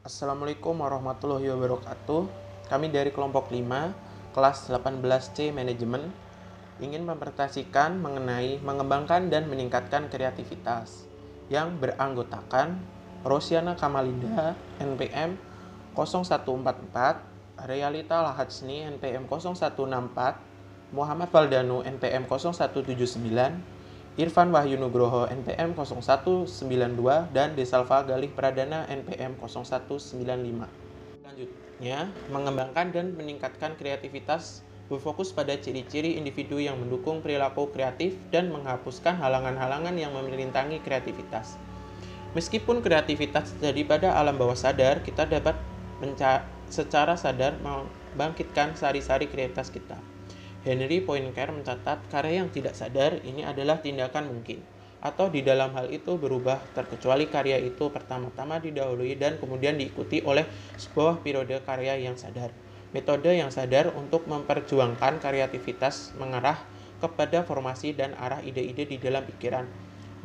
Assalamualaikum warahmatullahi wabarakatuh. Kami dari kelompok 5, kelas 18C Manajemen, ingin mempresentasikan mengenai mengembangkan dan meningkatkan kreativitas yang beranggotakan Rosiana Kamalinda, NPM 0144, Realita Lahadsni, NPM 0164, Muhammad Valdanu, NPM 0179, Irfan Wahyu Nugroho, NPM 0192, dan Desalva Galih Pradana, NPM 0195. Selanjutnya, mengembangkan dan meningkatkan kreativitas berfokus pada ciri-ciri individu yang mendukung perilaku kreatif dan menghapuskan halangan-halangan yang merintangi kreativitas. Meskipun kreativitas terjadi pada alam bawah sadar, kita dapat secara sadar membangkitkan sari-sari kreativitas kita. Henry Poincare mencatat karya yang tidak sadar ini adalah tindakan mungkin, atau di dalam hal itu berubah terkecuali karya itu pertama-tama didahului dan kemudian diikuti oleh sebuah periode karya yang sadar. Metode yang sadar untuk memperjuangkan kreativitas mengarah kepada formasi dan arah ide-ide di dalam pikiran.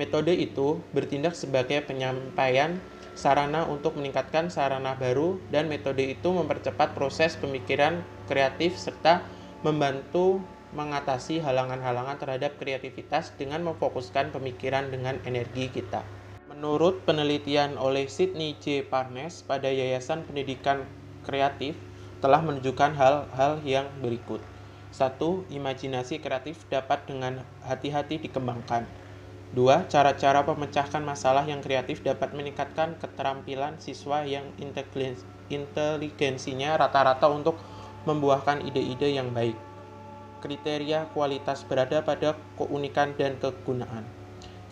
Metode itu bertindak sebagai penyampaian sarana untuk meningkatkan sarana baru, dan metode itu mempercepat proses pemikiran kreatif serta membantu mengatasi halangan-halangan terhadap kreativitas dengan memfokuskan pemikiran dengan energi kita. Menurut penelitian oleh Sidney J. Parnes pada Yayasan Pendidikan Kreatif telah menunjukkan hal-hal yang berikut. 1. Imajinasi kreatif dapat dengan hati-hati dikembangkan. 2. Cara-cara pemecahkan masalah yang kreatif dapat meningkatkan keterampilan siswa yang inteligensinya rata-rata untuk membuahkan ide-ide yang baik. Kriteria kualitas berada pada keunikan dan kegunaan.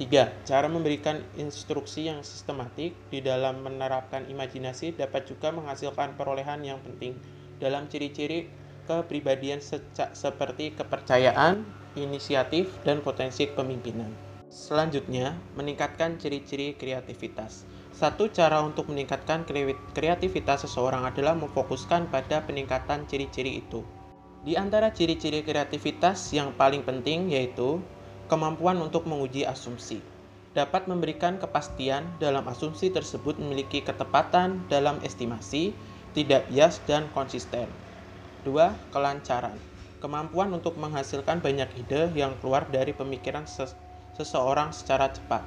3. Cara memberikan instruksi yang sistematik di dalam menerapkan imajinasi dapat juga menghasilkan perolehan yang penting dalam ciri-ciri kepribadian seperti kepercayaan, inisiatif, dan potensi kepemimpinan. Selanjutnya, meningkatkan ciri-ciri kreativitas. Satu cara untuk meningkatkan kreativitas seseorang adalah memfokuskan pada peningkatan ciri-ciri itu. Di antara ciri-ciri kreativitas yang paling penting yaitu kemampuan untuk menguji asumsi. Dapat memberikan kepastian dalam asumsi tersebut, memiliki ketepatan dalam estimasi, tidak bias dan konsisten. 2. Kelancaran. Kemampuan untuk menghasilkan banyak ide yang keluar dari pemikiran seseorang secara cepat.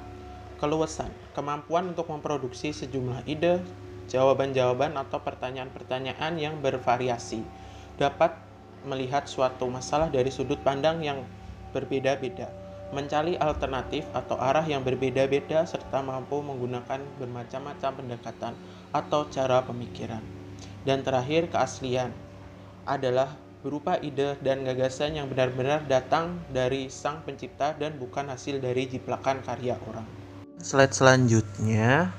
Keluasan. Kemampuan untuk memproduksi sejumlah ide, jawaban-jawaban atau pertanyaan-pertanyaan yang bervariasi. Dapat melihat suatu masalah dari sudut pandang yang berbeda-beda, mencari alternatif atau arah yang berbeda-beda, serta mampu menggunakan bermacam-macam pendekatan atau cara pemikiran. Dan terakhir, keaslian adalah berupa ide dan gagasan yang benar-benar datang dari sang pencipta dan bukan hasil dari jiplakan karya orang. Slide selanjutnya,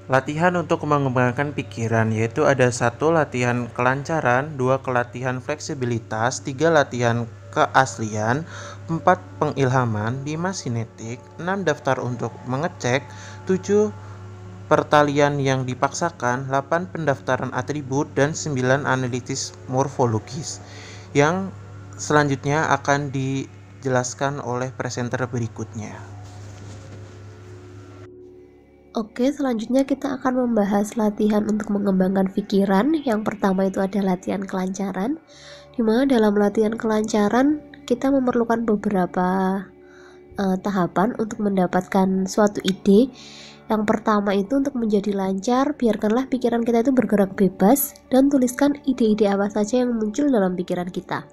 latihan untuk mengembangkan pikiran, yaitu ada 1. Latihan kelancaran, 2. Latihan fleksibilitas, 3. Latihan keaslian, 4. Pengilhaman, 5. Sinetik, 6. Daftar untuk mengecek, 7. Pertalian yang dipaksakan, 8. Pendaftaran atribut, dan 9. Analisis morfologis, yang selanjutnya akan dijelaskan oleh presenter berikutnya. Oke, selanjutnya kita akan membahas latihan untuk mengembangkan pikiran. Yang pertama itu ada latihan kelancaran, di mana dalam latihan kelancaran kita memerlukan beberapa tahapan untuk mendapatkan suatu ide. Yang pertama itu untuk menjadi lancar, biarkanlah pikiran kita itu bergerak bebas dan tuliskan ide-ide apa saja yang muncul dalam pikiran kita.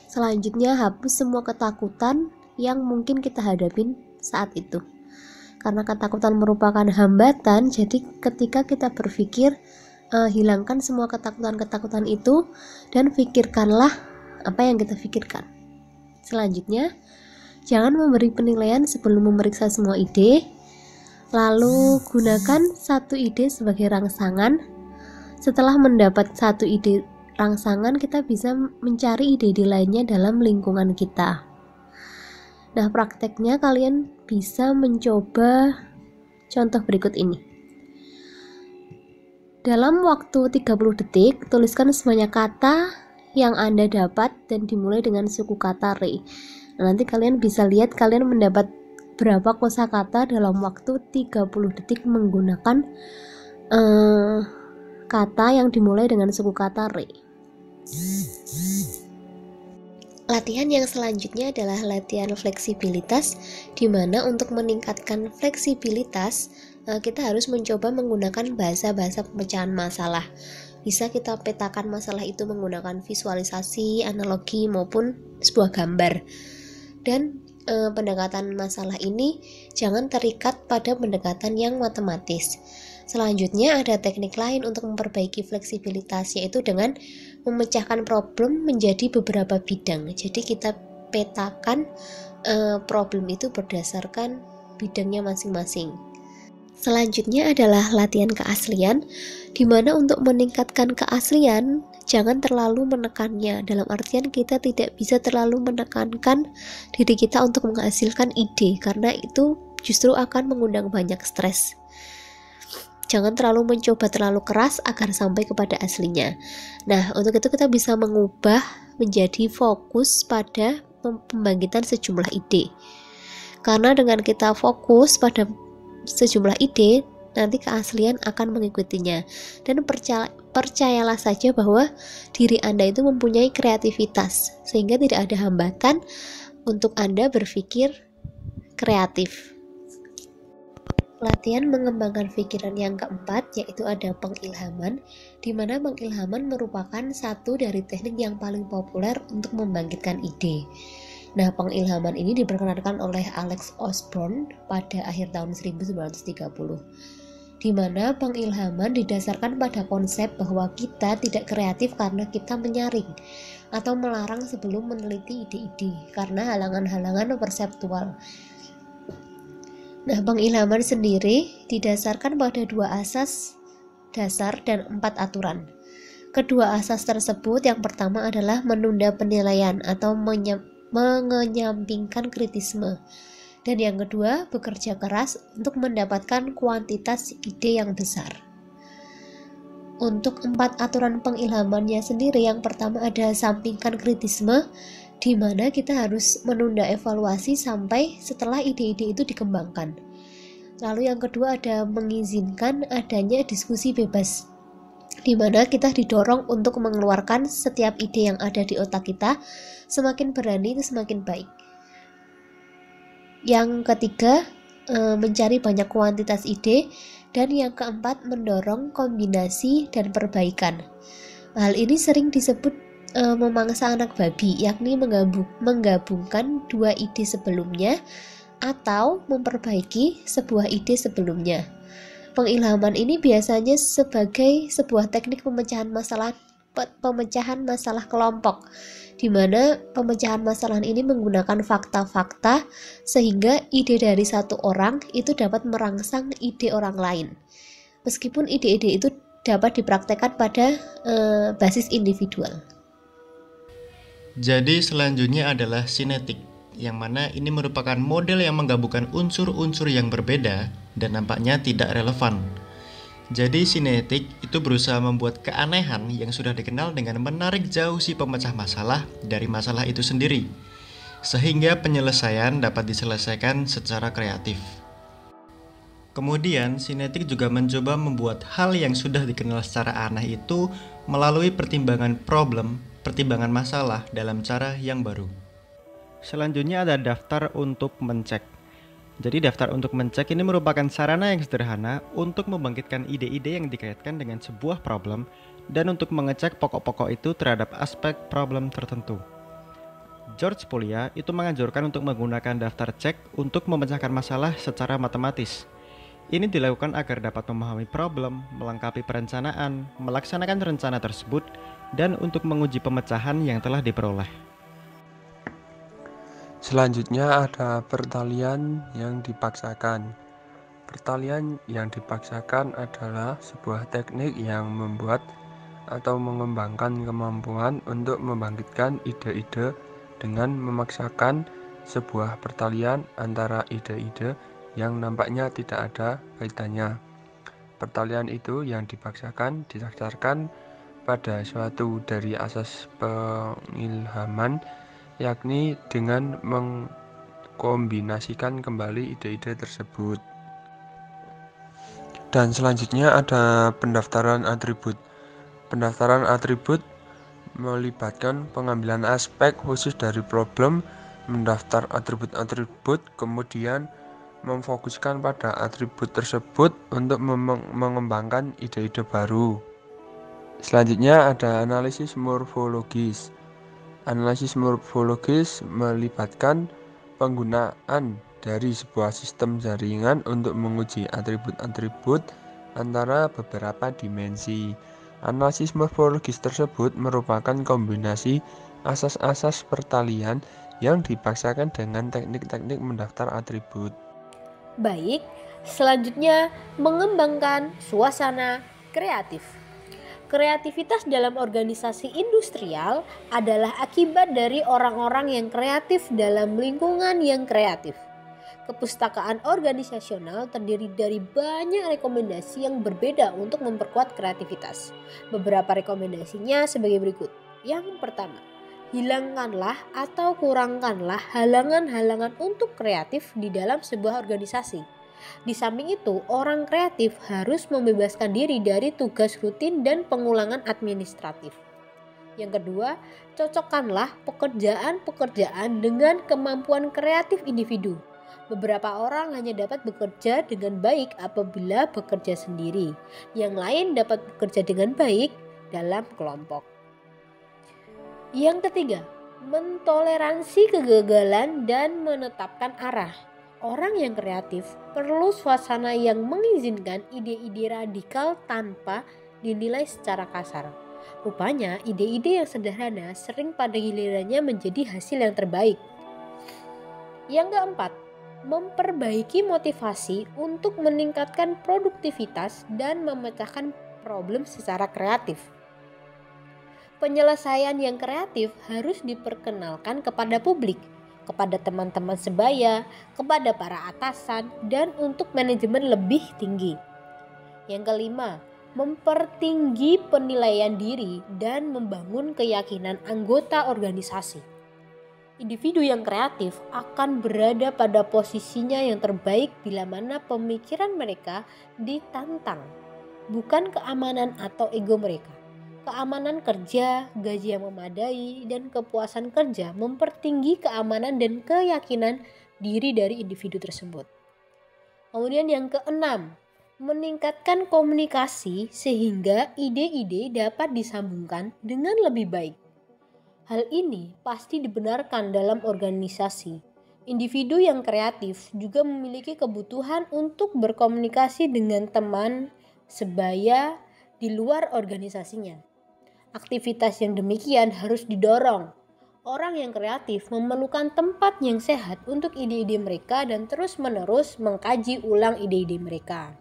Selanjutnya, hapus semua ketakutan yang mungkin kita hadapin saat itu. Karena ketakutan merupakan hambatan, jadi ketika kita berpikir, hilangkan semua ketakutan-ketakutan itu dan pikirkanlah apa yang kita pikirkan. Selanjutnya, jangan memberi penilaian sebelum memeriksa semua ide. Lalu gunakan satu ide sebagai rangsangan. Setelah mendapat satu ide rangsangan, kita bisa mencari ide-ide lainnya dalam lingkungan kita. Nah, prakteknya kalian bisa mencoba contoh berikut ini. Dalam waktu 30 detik, tuliskan sebanyak kata yang Anda dapat dan dimulai dengan suku kata re. Nah, nanti kalian bisa lihat kalian mendapat berapa kosakata dalam waktu 30 detik menggunakan kata yang dimulai dengan suku kata re. Latihan yang selanjutnya adalah latihan fleksibilitas, di mana untuk meningkatkan fleksibilitas kita harus mencoba menggunakan bahasa-bahasa pemecahan masalah. Bisa kita petakan masalah itu menggunakan visualisasi, analogi maupun sebuah gambar. Dan pendekatan masalah ini jangan terikat pada pendekatan yang matematis. Selanjutnya ada teknik lain untuk memperbaiki fleksibilitas, yaitu dengan memecahkan problem menjadi beberapa bidang. Jadi kita petakan problem itu berdasarkan bidangnya masing-masing. Selanjutnya adalah latihan keaslian, di mana untuk meningkatkan keaslian jangan terlalu menekannya. Dalam artian kita tidak bisa terlalu menekankan diri kita untuk menghasilkan ide, karena itu justru akan mengundang banyak stres. Jangan terlalu mencoba terlalu keras agar sampai kepada aslinya. Nah, untuk itu kita bisa mengubah menjadi fokus pada pembangkitan sejumlah ide. Karena dengan kita fokus pada sejumlah ide, nanti keaslian akan mengikutinya. Dan percayalah saja bahwa diri Anda itu mempunyai kreativitas, sehingga tidak ada hambatan untuk Anda berpikir kreatif. Latihan mengembangkan pikiran yang keempat yaitu ada pengilhaman, di mana pengilhaman merupakan satu dari teknik yang paling populer untuk membangkitkan ide. Nah, pengilhaman ini diperkenalkan oleh Alex Osborne pada akhir tahun 1930, di mana pengilhaman didasarkan pada konsep bahwa kita tidak kreatif karena kita menyaring atau melarang sebelum meneliti ide-ide karena halangan-halangan perseptual. Nah, pengilhaman sendiri didasarkan pada 2 asas dasar dan 4 aturan. Kedua asas tersebut, yang pertama adalah menunda penilaian atau mengenyampingkan kritisme. Dan yang kedua, bekerja keras untuk mendapatkan kuantitas ide yang besar. Untuk 4 aturan pengilhamannya sendiri, yang pertama ada sampingkan kritisme, di mana kita harus menunda evaluasi sampai setelah ide-ide itu dikembangkan. Lalu yang kedua ada mengizinkan adanya diskusi bebas, di mana kita didorong untuk mengeluarkan setiap ide yang ada di otak kita. Semakin berani itu semakin baik. Yang ketiga, mencari banyak kuantitas ide. Dan yang keempat, mendorong kombinasi dan perbaikan. Hal ini sering disebut memangsa anak babi, yakni menggabungkan 2 ide sebelumnya atau memperbaiki sebuah ide sebelumnya. Pengilhaman ini biasanya sebagai sebuah teknik pemecahan masalah kelompok, di mana pemecahan masalah ini menggunakan fakta-fakta sehingga ide dari satu orang itu dapat merangsang ide orang lain. Meskipun ide-ide itu dapat dipraktekkan pada basis individual. Jadi selanjutnya adalah sinetik, yang mana ini merupakan model yang menggabungkan unsur-unsur yang berbeda dan nampaknya tidak relevan. Jadi sinetik itu berusaha membuat keanehan yang sudah dikenal dengan menarik jauh si pemecah masalah dari masalah itu sendiri, sehingga penyelesaian dapat diselesaikan secara kreatif. Kemudian sinetik juga mencoba membuat hal yang sudah dikenal secara aneh itu melalui pertimbangan masalah dalam cara yang baru. Selanjutnya ada daftar untuk mencek. Jadi daftar untuk mencek ini merupakan sarana yang sederhana untuk membangkitkan ide-ide yang dikaitkan dengan sebuah problem dan untuk mengecek pokok-pokok itu terhadap aspek problem tertentu. George Polya itu menganjurkan untuk menggunakan daftar cek untuk memecahkan masalah secara matematis. Ini dilakukan agar dapat memahami problem, melengkapi perencanaan, melaksanakan rencana tersebut, dan untuk menguji pemecahan yang telah diperoleh. Selanjutnya ada pertalian yang dipaksakan. Pertalian yang dipaksakan adalah sebuah teknik yang membuat atau mengembangkan kemampuan untuk membangkitkan ide-ide dengan memaksakan sebuah pertalian antara ide-ide yang nampaknya tidak ada kaitannya. Pertalian itu yang dipaksakan didasarkan pada suatu dari asas pengilhaman, yakni dengan mengkombinasikan kembali ide-ide tersebut. Dan selanjutnya ada pendaftaran atribut. Pendaftaran atribut melibatkan pengambilan aspek khusus dari problem, mendaftar atribut-atribut, kemudian memfokuskan pada atribut tersebut untuk mengembangkan ide-ide baru. Selanjutnya ada analisis morfologis. Analisis morfologis melibatkan penggunaan dari sebuah sistem jaringan untuk menguji atribut-atribut antara beberapa dimensi. Analisis morfologis tersebut merupakan kombinasi asas-asas pertalian yang dipaksakan dengan teknik-teknik mendaftar atribut. Baik, selanjutnya mengembangkan suasana kreatif. Kreativitas dalam organisasi industrial adalah akibat dari orang-orang yang kreatif dalam lingkungan yang kreatif. Kepustakaan organisasional terdiri dari banyak rekomendasi yang berbeda untuk memperkuat kreativitas. Beberapa rekomendasinya sebagai berikut. Yang pertama, hilangkanlah atau kurangkanlah halangan-halangan untuk kreatif di dalam sebuah organisasi. Di samping itu, orang kreatif harus membebaskan diri dari tugas rutin dan pengulangan administratif. Yang kedua, cocokkanlah pekerjaan-pekerjaan dengan kemampuan kreatif individu. Beberapa orang hanya dapat bekerja dengan baik apabila bekerja sendiri. Yang lain dapat bekerja dengan baik dalam kelompok. Yang ketiga, mentoleransi kegagalan dan menetapkan arah. Orang yang kreatif perlu suasana yang mengizinkan ide-ide radikal tanpa dinilai secara kasar. Rupanya ide-ide yang sederhana sering pada gilirannya menjadi hasil yang terbaik. Yang keempat, memperbaiki motivasi untuk meningkatkan produktivitas dan memecahkan problem secara kreatif. Penyelesaian yang kreatif harus diperkenalkan kepada publik, kepada teman-teman sebaya, kepada para atasan, dan untuk manajemen lebih tinggi. Yang kelima, mempertinggi penilaian diri dan membangun keyakinan anggota organisasi. Individu yang kreatif akan berada pada posisinya yang terbaik bila mana pemikiran mereka ditantang, bukan keamanan atau ego mereka. Keamanan kerja, gaji yang memadai, dan kepuasan kerja mempertinggi keamanan dan keyakinan diri dari individu tersebut. Kemudian yang keenam, meningkatkan komunikasi sehingga ide-ide dapat disambungkan dengan lebih baik. Hal ini pasti dibenarkan dalam organisasi. Individu yang kreatif juga memiliki kebutuhan untuk berkomunikasi dengan teman sebaya di luar organisasinya. Aktivitas yang demikian harus didorong. Orang yang kreatif memerlukan tempat yang sehat untuk ide-ide mereka dan terus-menerus mengkaji ulang ide-ide mereka.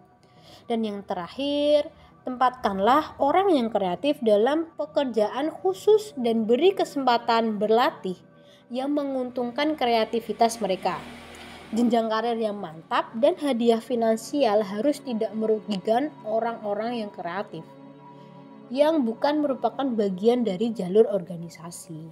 Dan yang terakhir, tempatkanlah orang yang kreatif dalam pekerjaan khusus dan beri kesempatan berlatih yang menguntungkan kreativitas mereka. Jenjang karir yang mantap dan hadiah finansial harus tidak merugikan orang-orang yang kreatif, yang bukan merupakan bagian dari jalur organisasi.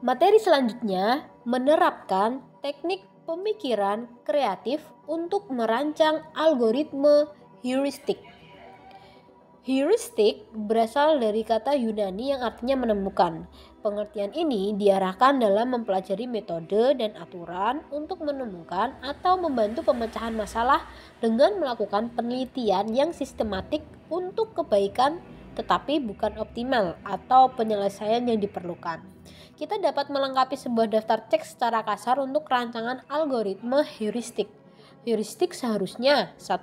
Materi selanjutnya menerapkan teknik pemikiran kreatif untuk merancang algoritma heuristik. Heuristik berasal dari kata Yunani yang artinya menemukan. Pengertian ini diarahkan dalam mempelajari metode dan aturan untuk menemukan atau membantu pemecahan masalah dengan melakukan penelitian yang sistematik untuk kebaikan tetapi bukan optimal atau penyelesaian yang diperlukan. Kita dapat melengkapi sebuah daftar teks secara kasar untuk rancangan algoritma heuristik. Heuristik seharusnya 1.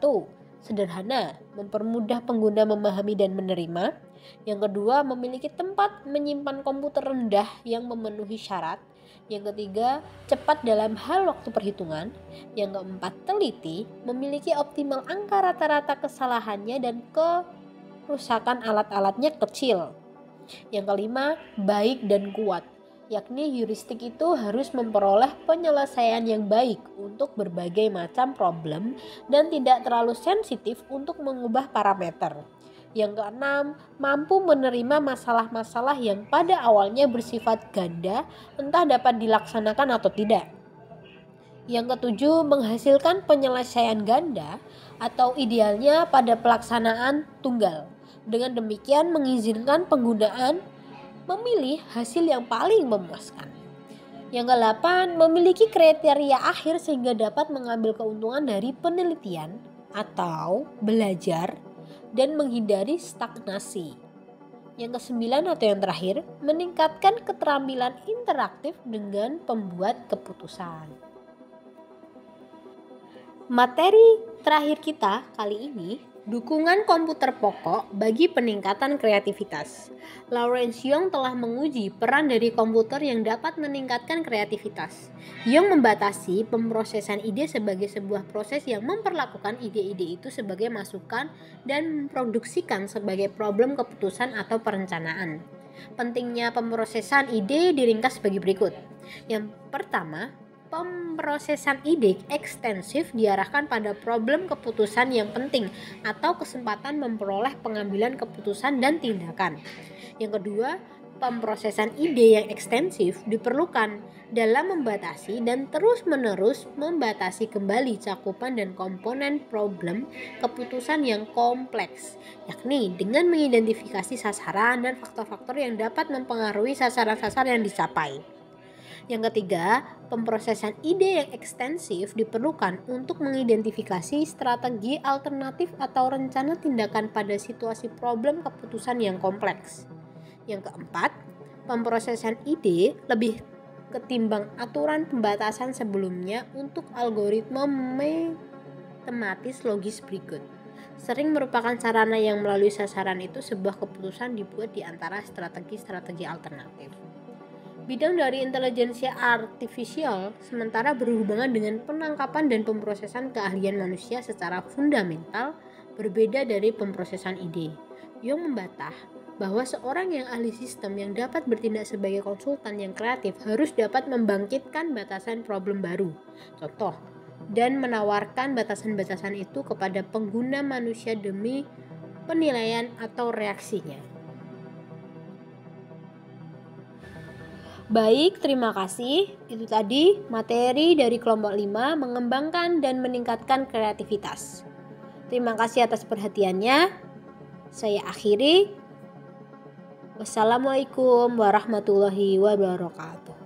Sederhana, mempermudah pengguna memahami dan menerima. Yang kedua, memiliki tempat menyimpan komputer rendah yang memenuhi syarat. Yang ketiga, cepat dalam hal waktu perhitungan. Yang keempat, teliti, memiliki optimal angka rata-rata kesalahannya dan kerusakan alat-alatnya kecil. Yang kelima, baik dan kuat, yakni heuristik itu harus memperoleh penyelesaian yang baik untuk berbagai macam problem dan tidak terlalu sensitif untuk mengubah parameter. Yang keenam, mampu menerima masalah-masalah yang pada awalnya bersifat ganda, entah dapat dilaksanakan atau tidak. Yang ketujuh, menghasilkan penyelesaian ganda atau idealnya pada pelaksanaan tunggal. Dengan demikian mengizinkan penggunaan memilih hasil yang paling memuaskan. Yang ke-8, memiliki kriteria akhir sehingga dapat mengambil keuntungan dari penelitian atau belajar dan menghindari stagnasi. Yang ke-9 atau yang terakhir, meningkatkan keterampilan interaktif dengan pembuat keputusan. Materi terakhir kita kali ini, dukungan komputer pokok bagi peningkatan kreativitas. Lawrence Yong telah menguji peran dari komputer yang dapat meningkatkan kreativitas. Yong membatasi pemrosesan ide sebagai sebuah proses yang memperlakukan ide-ide itu sebagai masukan dan memproduksikan sebagai problem keputusan atau perencanaan. Pentingnya pemrosesan ide diringkas sebagai berikut. Yang pertama, pemrosesan ide ekstensif diarahkan pada problem keputusan yang penting atau kesempatan memperoleh pengambilan keputusan dan tindakan. Yang kedua, pemrosesan ide yang ekstensif diperlukan dalam membatasi dan terus-menerus membatasi kembali cakupan dan komponen problem keputusan yang kompleks, yakni dengan mengidentifikasi sasaran dan faktor-faktor yang dapat mempengaruhi sasaran-sasaran yang dicapai. Yang ketiga, pemrosesan ide yang ekstensif diperlukan untuk mengidentifikasi strategi alternatif atau rencana tindakan pada situasi problem keputusan yang kompleks. Yang keempat, pemrosesan ide lebih ketimbang aturan pembatasan sebelumnya untuk algoritma matematis logis berikut. Sering merupakan sarana yang melalui sasaran itu sebuah keputusan dibuat di antara strategi-strategi alternatif. Bidang dari intelijensia artifisial sementara berhubungan dengan penangkapan dan pemrosesan keahlian manusia secara fundamental berbeda dari pemrosesan ide. Yong membantah bahwa seorang yang ahli sistem yang dapat bertindak sebagai konsultan yang kreatif harus dapat membangkitkan batasan problem baru. Contoh, dan menawarkan batasan-batasan itu kepada pengguna manusia demi penilaian atau reaksinya. Baik, terima kasih. Itu tadi materi dari kelompok 5 mengembangkan dan meningkatkan kreativitas. Terima kasih atas perhatiannya. Saya akhiri. Wassalamualaikum warahmatullahi wabarakatuh.